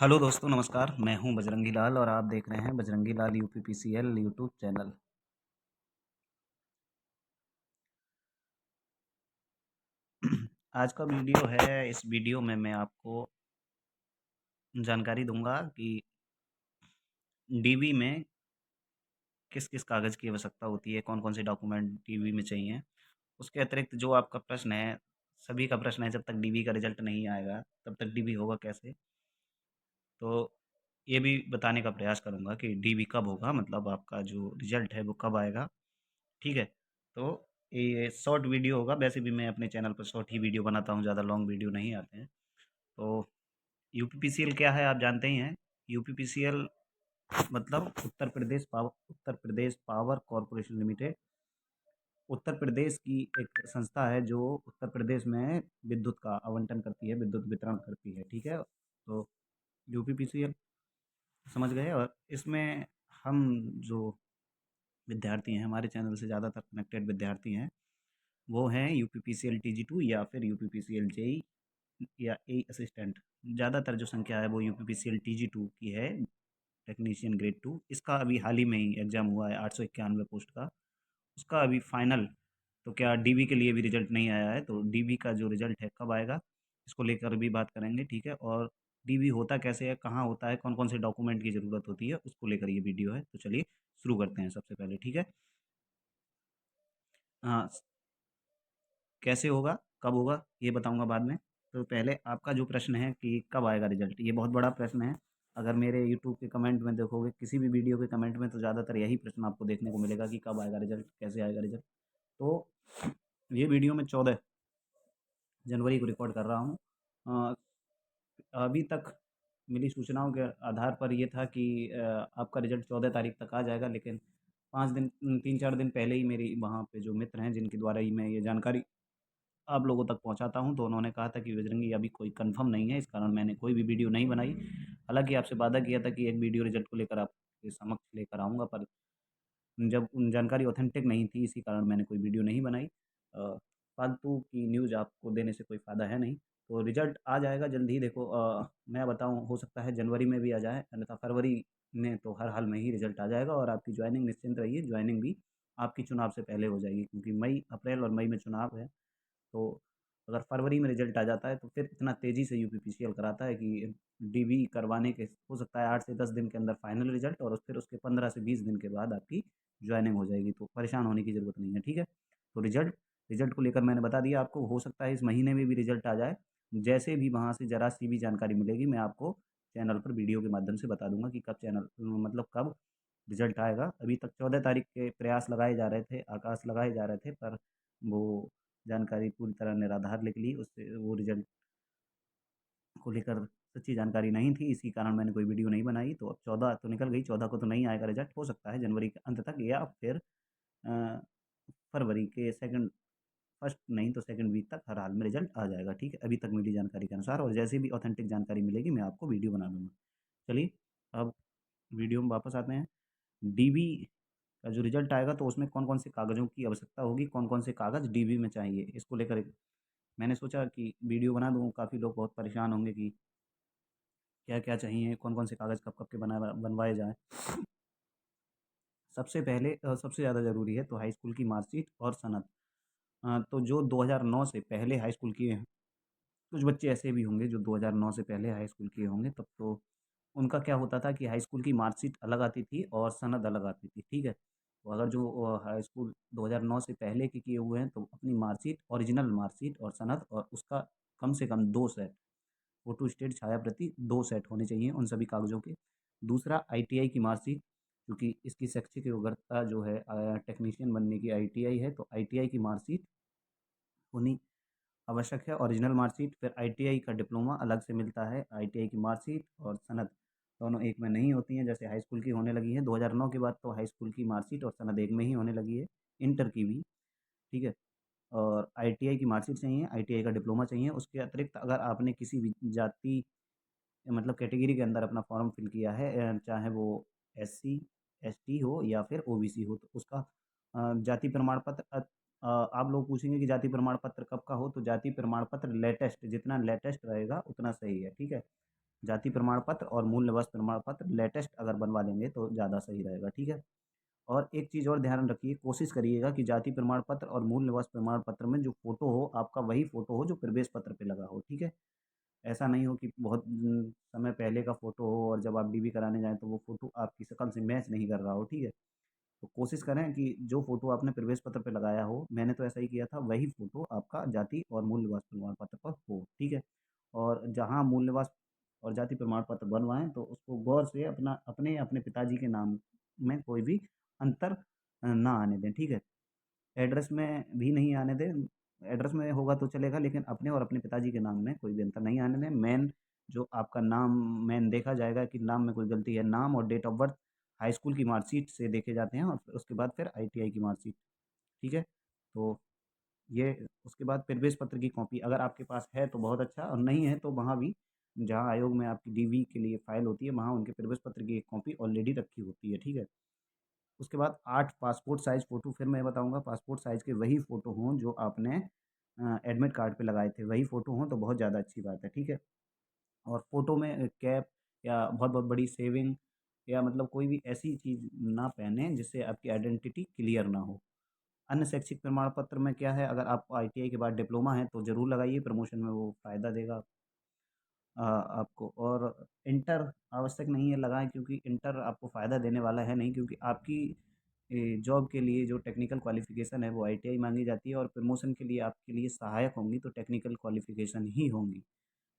Hello दोस्तों, नमस्कार। मैं हूं बजरंगी लाल और आप देख रहे हैं बजरंगी लाल यूपीपीसीएल यूट्यूब चैनल। आज का वीडियो है। इस वीडियो में मैं आपको जानकारी दूंगा कि डीबी में किस किस कागज़ की आवश्यकता होती है, कौन कौन से डॉक्यूमेंट डीबी में चाहिए। उसके अतिरिक्त जो आपका प्रश्न है, सभी का प्रश्न है, जब तक डीबी का रिजल्ट नहीं आएगा तब तक डीबी होगा कैसे। तो ये भी बताने का प्रयास करूंगा कि डीबी कब होगा, मतलब आपका जो रिजल्ट है वो कब आएगा। ठीक है। तो ये शॉर्ट वीडियो होगा। वैसे भी मैं अपने चैनल पर शॉर्ट ही वीडियो बनाता हूँ, ज़्यादा लॉन्ग वीडियो नहीं आते हैं। तो यूपीपीसीएल क्या है आप जानते ही हैं। यूपीपीसीएल मतलब Uttar Pradesh power corporation limited. Uttar Pradesh की एक संस्था है जो उत्तर प्रदेश में विद्युत का आवंटन करती है, विद्युत वितरण करती है। ठीक है। तो यूपीपीसीएल समझ गए। और इसमें हम जो विद्यार्थी हैं, हमारे चैनल से ज़्यादातर कनेक्टेड विद्यार्थी हैं, वो हैं यूपीपीसीएल टीजी 2 या फिर यूपीपीसीएल जेई या ए असिस्टेंट। ज़्यादातर जो संख्या है वो यूपीपीसीएल टीजी 2 की है, टेक्नीशियन ग्रेड 2। इसका अभी हाल ही में ही एग्ज़ाम हुआ है 891 पोस्ट का। उसका अभी फाइनल, तो क्या डीबी के लिए भी रिजल्ट नहीं आया है, तो डीबी का जो रिजल्ट है कब आएगा इसको लेकर भी बात करेंगे। ठीक है। और डीबी होता कैसे है, कहाँ होता है, कौन कौन से डॉक्यूमेंट की ज़रूरत होती है, उसको लेकर ये वीडियो है। तो चलिए शुरू करते हैं सबसे पहले। ठीक है। हाँ, कैसे होगा, कब होगा, ये बताऊँगा बाद में। तो पहले आपका जो प्रश्न है कि कब आएगा रिज़ल्ट, ये बहुत बड़ा प्रश्न है। अगर मेरे यूट्यूब के कमेंट में देखोगे, किसी भी वीडियो के कमेंट में, तो ज़्यादातर यही प्रश्न आपको देखने को मिलेगा कि कब आएगा रिज़ल्ट, कैसे आएगा रिज़ल्ट। तो ये वीडियो मैं 14 जनवरी को रिकॉर्ड कर रहा हूँ। अ, अभी तक मिली सूचनाओं के आधार पर ये था कि आपका रिज़ल्ट 14 तारीख तक आ जाएगा, लेकिन 5 दिन 3-4 दिन पहले ही मेरी वहाँ पे जो मित्र हैं, जिनके द्वारा ही मैं ये जानकारी आप लोगों तक पहुँचाता हूँ, तो उन्होंने कहा था कि बजरंगी अभी कोई कंफर्म नहीं है, इस कारण मैंने कोई भी वीडियो नहीं बनाई। हालाँकि आपसे वादा किया था कि एक वीडियो रिज़ल्ट को लेकर आपके समक्ष लेकर आऊँगा, पर जब जानकारी ऑथेंटिक नहीं थी, इसी कारण मैंने कोई वीडियो नहीं बनाई। फालतू की न्यूज़ आपको देने से कोई फ़ायदा है नहीं। तो रिज़ल्ट आ जाएगा जल्द ही। देखो, मैं बताऊँ, हो सकता है जनवरी में भी आ जाए, अन्यथा फरवरी में तो हर हाल में ही रिज़ल्ट आ जाएगा। और आपकी जॉइनिंग, निश्चिंत रहिए, जॉइनिंग भी आपकी चुनाव से पहले हो जाएगी, क्योंकि मई, अप्रैल और मई में चुनाव है। तो अगर फरवरी में रिजल्ट आ जाता है तो फिर इतना तेज़ी से यूपीपीसीएल कराता है कि डीबी करवाने के हो सकता है 8 से 10 दिन के अंदर फाइनल रिजल्ट, और फिर उसके 15 से 20 दिन के बाद आपकी ज्वाइनिंग हो जाएगी। तो परेशान होने की ज़रूरत नहीं है। ठीक है। तो रिजल्ट रिजल्ट को लेकर मैंने बता दिया आपको। हो सकता है इस महीने में भी रिजल्ट आ जाए। जैसे भी वहाँ से ज़रा सी भी जानकारी मिलेगी, मैं आपको चैनल पर वीडियो के माध्यम से बता दूंगा कि कब चैनल, मतलब कब रिजल्ट आएगा। अभी तक 14 तारीख के प्रयास लगाए जा रहे थे, आकाश लगाए जा रहे थे, पर वो जानकारी पूरी तरह निराधार निकली। उससे वो रिजल्ट को लेकर सच्ची जानकारी नहीं थी, इसी कारण मैंने कोई वीडियो नहीं बनाई। तो अब 14 तो निकल गई, 14 को तो नहीं आएगा रिजल्ट। हो सकता है जनवरी के अंत तक या फिर अ, फरवरी के सेकंड, फर्स्ट नहीं तो सेकंड वीक तक हर हाल में रिजल्ट आ जाएगा। ठीक है, अभी तक मिली जानकारी के अनुसार। और जैसे भी ऑथेंटिक जानकारी मिलेगी मैं आपको वीडियो बना दूंगा। चलिए, अब वीडियो में वापस आते हैं। डीबी का जो रिजल्ट आएगा तो उसमें कौन कौन से कागज़ों की आवश्यकता होगी, कौन कौन से कागज़ डीबी में चाहिए, इसको लेकर मैंने सोचा कि वीडियो बना दूँ। काफ़ी लोग बहुत परेशान होंगे कि क्या-क्या चाहिए, कौन-कौन से कागज़ कब-कब के बनवाए जाएँ। सबसे पहले सबसे ज़्यादा ज़रूरी है तो हाई स्कूल की मार्कशीट और सनद। तो जो 2009 से पहले हाई स्कूल किए हैं, कुछ बच्चे ऐसे भी होंगे जो 2009 से पहले हाई स्कूल किए होंगे, तब तो उनका क्या होता था कि हाई स्कूल की मार्कशीट अलग आती थी और सनद अलग आती थी। ठीक है? तो अगर जो हाई स्कूल 2009 से पहले के किए हुए हैं, तो अपनी मार्कशीट, ओरिजिनल मार्कशीट और सनद, और उसका कम से कम 2 सेट, फ़ोटोस्टेट छायाप्रति 2 सेट होने चाहिए उन सभी कागज़ों के। दूसरा, आईटीआई की मार्कशीट, क्योंकि इसकी शैक्षिक योग्यता जो है टेक्नीशियन बनने की आईटीआई है, तो आईटीआई की मार्कशीट होनी आवश्यक है, ओरिजिनल मार्कशीट। फिर आईटीआई का डिप्लोमा अलग से मिलता है, आईटीआई की मार्कशीट और सनद दोनों एक में नहीं होती हैं, जैसे हाई स्कूल की होने लगी है। 2009 के बाद तो हाई स्कूल की मार्कशीट और सनद एक में ही होने लगी है, इंटर की भी। ठीक है। और आईटीआई की मार्कशीट चाहिए, आईटीआई का डिप्लोमा चाहिए। उसके अतिरिक्त अगर आपने किसी भी जाति, मतलब कैटेगरी के अंदर अपना फॉर्म फिल किया है, चाहे वो एससी, एसटी हो या फिर ओबीसी हो, तो उसका जाति प्रमाण पत्र, आप लोग पूछेंगे कि जाति प्रमाण पत्र कब का हो, तो जाति प्रमाण पत्र लेटेस्ट, जितना लेटेस्ट रहेगा उतना सही है। ठीक है। जाति प्रमाण पत्र और मूल निवास प्रमाण पत्र लेटेस्ट अगर बनवा लेंगे तो ज़्यादा सही रहेगा, ठीक है। और एक चीज़ और ध्यान रखिए, कोशिश करिएगा कि जाति प्रमाण पत्र और मूल निवास प्रमाण पत्र में जो फ़ोटो हो, आपका वही फ़ोटो हो जो प्रवेश पत्र पे लगा हो, ठीक है। ऐसा नहीं हो कि बहुत समय पहले का फ़ोटो हो और जब आप डीबी कराने जाएँ तो वो फ़ोटो आपकी शक्ल से मैच नहीं कर रहा हो, ठीक है। तो कोशिश करें कि जो फ़ोटो आपने प्रवेश पत्र पे लगाया हो, मैंने तो ऐसा ही किया था, वही फ़ोटो आपका जाति और मूल निवास प्रमाण पत्र पर हो, ठीक है। और जहाँ मूल निवास और जाति प्रमाण पत्र बनवाएँ तो उसको गौर से अपने पिताजी के नाम में कोई भी अंतर ना आने दें, ठीक है। एड्रेस में भी नहीं आने दें, एड्रेस में होगा तो चलेगा लेकिन अपने और अपने पिताजी के नाम में कोई भी अंतर नहीं आने दें। मेन जो आपका नाम मेन देखा जाएगा कि नाम में कोई गलती है, नाम और date of birth high school की मार्कशीट से देखे जाते हैं और फिर उसके बाद फिर आईटीआई की मार्कशीट, ठीक है। तो ये उसके बाद प्रवेश पत्र की कॉपी अगर आपके पास है तो बहुत अच्छा और नहीं है तो वहाँ भी जहाँ आयोग में आपकी डीवी के लिए फाइल होती है वहाँ उनके प्रवेश पत्र की एक कॉपी ऑलरेडी रखी होती है, ठीक है। उसके बाद 8 पासपोर्ट साइज़ फ़ोटो फिर मैं बताऊँगा पासपोर्ट साइज़ के वही फ़ोटो हों जो आपने एडमिट कार्ड पे लगाए थे, वही फ़ोटो हों तो बहुत ज़्यादा अच्छी बात है, ठीक है। और फ़ोटो में कैप या बहुत-बहुत बड़ी शेविंग या मतलब कोई भी ऐसी चीज़ ना पहनें जिससे आपकी आइडेंटिटी क्लियर ना हो। अन्य शैक्षिक प्रमाण पत्र में क्या है अगर आप आईटीआई के बाद डिप्लोमा है तो ज़रूर लगाइए प्रमोशन में वो फ़ायदा देगा आपको और इंटर आवश्यक नहीं है लगाएँ क्योंकि इंटर आपको फ़ायदा देने वाला है नहीं क्योंकि आपकी जॉब के लिए जो टेक्निकल क्वालिफ़िकेशन है वो आईटीआई माँगी जाती है और प्रमोशन के लिए आपके लिए सहायक होंगी तो टेक्निकल क्वालिफ़िकेशन ही होंगी।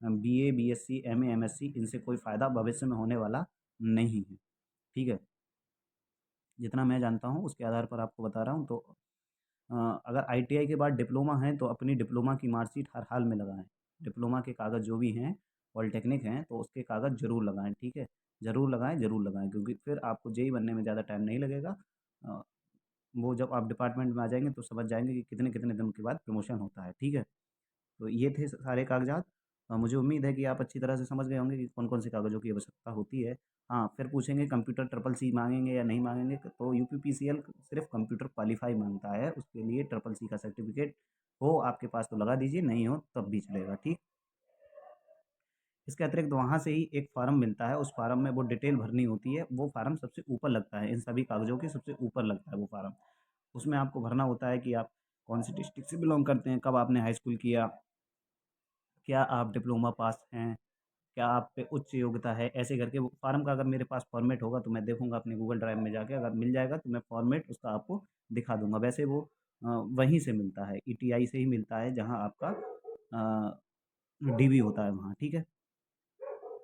बीए, बीएससी, एमए, एमएससी इनसे कोई फ़ायदा भविष्य में होने वाला नहीं है, ठीक है? जितना मैं जानता हूँ उसके आधार पर आपको बता रहा हूँ तो अगर आईटीआई के बाद डिप्लोमा है तो अपनी डिप्लोमा की मार्कशीट हर हाल में लगाएँ। डिप्लोमा के कागज़ जो भी हैं, पॉलिटेक्निक हैं तो उसके कागज़ ज़रूर लगाएँ, ठीक है? ज़रूर लगाएँ क्योंकि फिर आपको जेईई बनने में ज़्यादा टाइम नहीं लगेगा। अ, वो जब आप डिपार्टमेंट में आ जाएँगे तो समझ जाएँगे कि कितने-कितने दिन के बाद प्रमोशन होता है, ठीक है? तो ये थे सारे कागज़ात। मुझे उम्मीद है कि आप अच्छी तरह से समझ गए होंगे कि कौन-कौन से कागज़ों की आवश्यकता होती है। हाँ, फिर पूछेंगे कंप्यूटर ट्रिपल सी माँगेंगे या नहीं माँगेंगे तो यूपीपीसीएल सिर्फ़ कंप्यूटर क्वालीफाई माँगता है, उसके लिए ट्रिपल सी का सर्टिफ़िकेट हो आपके पास तो लगा दीजिए, नहीं हो तब भी चलेगा, ठीक। इसके अतिरिक्त वहाँ से ही एक फ़ॉर्म मिलता है, उस फ़ॉर्म में वो डिटेल भरनी होती है, वो फ़ॉर्म सबसे ऊपर लगता है, इन सभी कागज़ों के सबसे ऊपर लगता है वो फ़ॉर्म। उसमें आपको भरना होता है कि आप कौन-सी डिस्ट्रिक्ट से बिलॉन्ग करते हैं, कब आपने हाई स्कूल किया, क्या आप डिप्लोमा पास हैं? क्या आप पे उच्च योग्यता है? ऐसे करके वो फ़ॉर्म का अगर मेरे पास फ़ॉर्मेट होगा तो मैं देखूँगा अपने गूगल ड्राइव में जाके अगर मिल जाएगा तो मैं फ़ॉर्मेट उसका आपको दिखा दूँगा। वैसे वो वहीं से मिलता है, ईटीआई से ही मिलता है जहाँ आपका डीवी होता है वहाँ, ठीक है?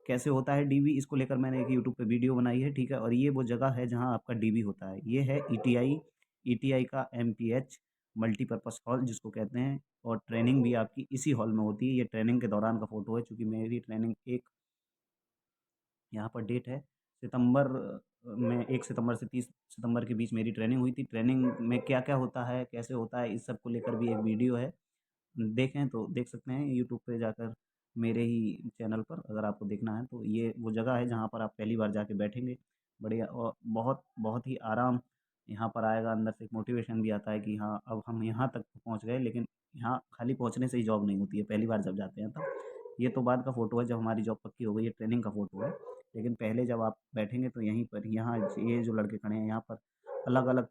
कैसे होता है डीवी इसको लेकर मैंने एक यूट्यूब पे वीडियो बनाई है, ठीक है? और ये वो जगह है जहाँ आपका डीवी होता है। ये है ईटीआई, ईटीआई का एमपीएच मल्टीपर्पज़ हॉल जिसको कहते हैं और ट्रेनिंग भी आपकी इसी हॉल में होती है। ये ट्रेनिंग के दौरान का फ़ोटो है चूँकि मेरी ट्रेनिंग एक यहाँ पर डेट है सितंबर में 1 सितंबर से 30 सितंबर के बीच मेरी ट्रेनिंग हुई थी। ट्रेनिंग में क्या-क्या होता है, कैसे होता है, इस सब को लेकर भी एक वीडियो है। देखें तो देख सकते हैं यूट्यूब पे जाकर मेरे ही चैनल पर अगर आपको देखना है तो ये वो जगह है जहाँ पर आप पहली बार जाके बैठेंगे। बढ़िया और बहुत बहुत ही आराम यहाँ पर आएगा, अंदर से एक मोटिवेशन भी आता है कि हाँ, अब हम यहाँ तक तो पहुँच गए लेकिन यहाँ खाली पहुँचने से ही जॉब नहीं होती है, पहली बार जब जाते हैं तब। ये तो बाद का फ़ोटो है जब हमारी जॉब पक्की हो गई है, ट्रेनिंग का फ़ोटो है। लेकिन पहले जब आप बैठेंगे तो यहीं पर यहाँ ये जो लड़के खड़े हैं यहाँ पर अलग-अलग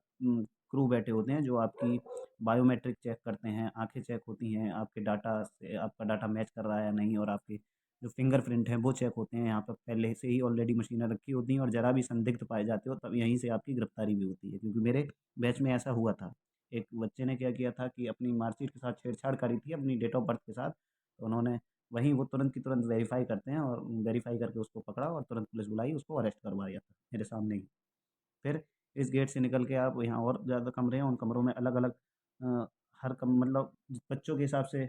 क्रू बैठे होते हैं जो आपकी बायोमेट्रिक चेक करते हैं, आँखें चेक होती हैं, आपके डाटा से आपका डाटा मैच कर रहा है या नहीं और आपके जो फिंगरप्रिंट हैं वो चेक होते हैं। यहाँ पर पहले से ही ऑलरेडी मशीनें रखी होती हैं और ज़रा भी संदिग्ध पाए जाते हो तब यहीं से आपकी गिरफ्तारी भी होती है। क्योंकि मेरे बैच में ऐसा हुआ था। एक बच्चे ने क्या किया था कि अपनी मार्कशीट के साथ छेड़छाड़ करी थी अपनी डेट ऑफ बर्थ के साथ। तो उन्होंने वहीं वो तुरंत की तुरंत वेरीफ़ाई करते हैं और वेरीफ़ाई करके उसको पकड़ा और तुरंत पुलिस बुलाई, उसको अरेस्ट करवाया था मेरे सामने ही। फिर इस गेट से निकल के आप यहाँ और ज़्यादा कमरे हैं, उन कमरों में अलग-अलग हर कम मतलब बच्चों के हिसाब से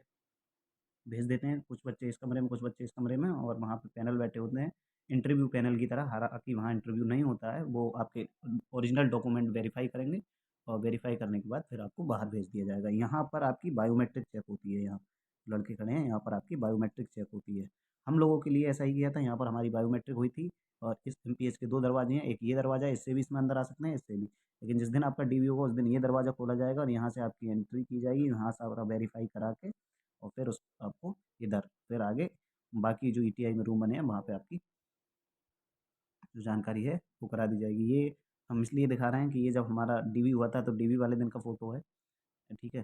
भेज देते हैं, कुछ बच्चे इस कमरे में, कुछ बच्चे इस कमरे में और वहाँ पे पैनल बैठे होते हैं। इंटरव्यू पैनल की तरह हालाँकि वहाँ इंटरव्यू नहीं होता है, वो आपके ओरिजिनल डॉक्यूमेंट वेरीफ़ाई करेंगे और वेरीफ़ाई करने के बाद फिर आपको बाहर भेज दिया जाएगा। यहाँ पर आपकी बायोमेट्रिक चेक होती है यहाँ, लड़के खड़े हैं, यहाँ पर आपकी बायोमेट्रिक चेक होती है। हम लोगों के लिए ऐसा ही किया था, यहाँ पर हमारी बायोमेट्रिक हुई थी और इस एमपीएच के 2 दरवाजे हैं, एक ये दरवाज़ा है, इससे भी इसमें अंदर आ सकते हैं, इससे भी। लेकिन जिस दिन आपका डीवी होगा उस दिन ये दरवाज़ा खोला जाएगा और यहाँ से आपकी एंट्री की जाएगी, यहाँ सारा वेरीफ़ाई करा के और फिर उस आपको इधर फिर आगे बाकी जो ईटीआई में रूम बने हैं वहाँ पे आपकी जो जानकारी है वो करा दी जाएगी। ये हम इसलिए दिखा रहे हैं कि ये जब हमारा डीवी हुआ था तो डीवी वाले दिन का फ़ोटो है, ठीक है?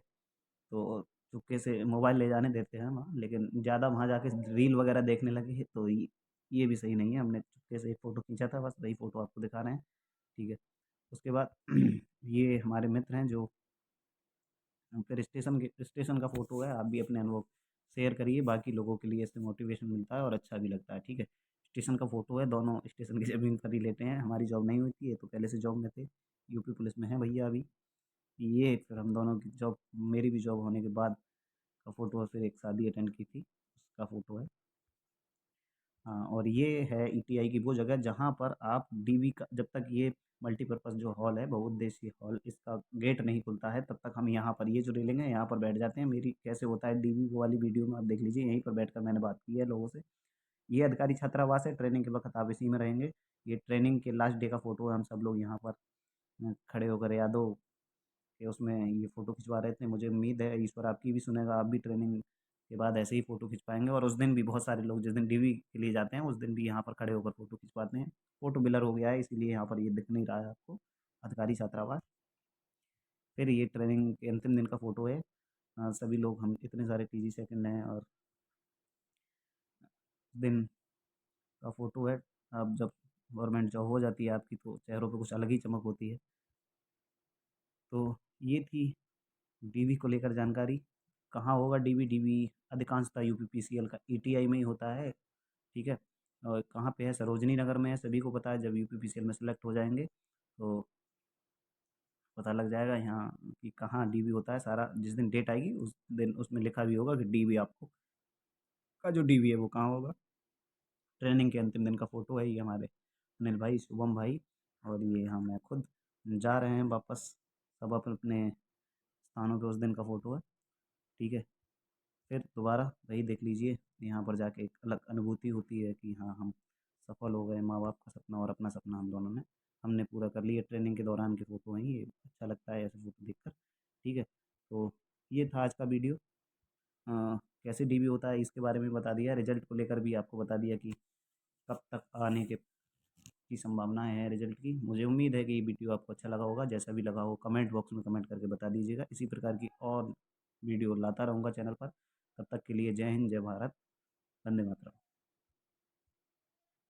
तो चुपके से मोबाइल ले जाने देते हैं वहाँ, लेकिन ज़्यादा वहाँ जाके रील वगैरह देखने लगे हैं, तो ये भी सही नहीं है। हमने चुपके से एक फ़ोटो खींचा था, बस वही फ़ोटो आपको दिखा रहे हैं, ठीक है? उसके बाद ये हमारे मित्र हैं जो फिर स्टेशन का फ़ोटो है, आप भी अपने अनुभव शेयर करिए, बाकी लोगों के लिए इससे मोटिवेशन मिलता है और अच्छा भी लगता है, ठीक है? स्टेशन का फ़ोटो है, दोनों स्टेशन की ज़मीन पर ही लेटे हैं, हमारी जॉब नहीं हुई थी, ये तो पहले से जॉब में थे, यूपी पुलिस में हैं भैया अभी। ये फिर हम दोनों की जॉब, मेरी भी जॉब होने के बाद का फ़ोटो है, फिर एक शादी अटेंड की थी, उसका फ़ोटो है। हाँ, और ये है ईटीआई की वो जगह जहाँ पर आप डीवी का, जब तक ये मल्टीपर्पज़ जो हॉल है, बहुउद्देशीय हॉल, इसका गेट नहीं खुलता है, तब तक हम यहाँ पर, ये जो रेलिंग है यहाँ पर बैठ जाते हैं। मेरी कैसे होता है डीवी वो वाली वीडियो में आप देख लीजिए, यहीं पर बैठकर मैंने बात की है लोगों से। ये अधिकारी छात्रावास है, ट्रेनिंग के वक़्त आप इसी में रहेंगे। ये ट्रेनिंग के लास्ट डे का फ़ोटो है, हम सब लोग यहाँ पर खड़े होकर यादों कि उसमें ये फ़ोटो खिंचवा रहे थे। मुझे उम्मीद है ईश्वर आपकी भी सुनेगा, आप भी ट्रेनिंग के बाद ऐसे ही फ़ोटो खिंच पाएँगे, और उस दिन भी बहुत सारे लोग जिस दिन डीवी के लिए जाते हैं, उस दिन भी यहाँ पर खड़े होकर फ़ोटो खिंचवाते हैं। फ़ोटो ब्लर हो गया है इसीलिए यहाँ पर ये दिख नहीं रहा है आपको, अधिकारी छात्रावास। फिर ये ट्रेनिंग के अंतिम दिन का फ़ोटो है। सभी लोग, हम इतने सारे टीजी सेकंड हैं, और दिन का फ़ोटो है। अब जब गवर्नमेंट जॉब हो जाती है आपकी तो चेहरों पे कुछ अलग ही चमक होती है। तो ये थी डीवी को लेकर जानकारी। कहाँ होगा डीवी? डीवी अधिकांशतः यूपीपीसीएल का ईटीआई में ही होता है, ठीक है? और कहाँ पे है? सरोजनी नगर में है, सभी को पता है। जब यूपीपीसीएल में सेलेक्ट हो जाएँगे तो पता लग जाएगा यहाँ कि कहाँ डीवी होता है। सारा जिस दिन डेट आएगी उस दिन उसमें लिखा भी होगा कि डीवी आपको का जो डीवी है वो कहाँ होगा। ट्रेनिंग के अंतिम दिन का फ़ोटो है ये हमारे अनिल भाई, शुभम भाई, और ये हाँ मैं खुद जा रहे हैं वापस, सब अपने-अपने स्थानों पे। उस दिन का फ़ोटो है, ठीक है? फिर दोबारा वही देख लीजिए, यहाँ पर जाके एक अलग अनुभूति होती है कि हाँ, हम सफल हो गए, माँ-बाप का सपना और अपना सपना हम दोनों ने हमने पूरा कर लिया। ट्रेनिंग के दौरान की फ़ोटो हैं ये, अच्छा लगता है ऐसे फ़ोटो देखकर, ठीक है? तो ये था आज का वीडियो। कैसे डीबी होता है इसके बारे में बता दिया, रिज़ल्ट को लेकर भी आपको बता दिया कि कब तक आने के की संभावनाएँ हैं रिज़ल्ट की। मुझे उम्मीद है कि ये वीडियो आपको अच्छा लगा होगा, जैसा भी लगा हो कमेंट बॉक्स में कमेंट करके बता दीजिएगा। इसी प्रकार की और वीडियो लाता रहूँगा चैनल पर। तब तक के लिए जय हिंद, जय भारत, वंदे मातरम।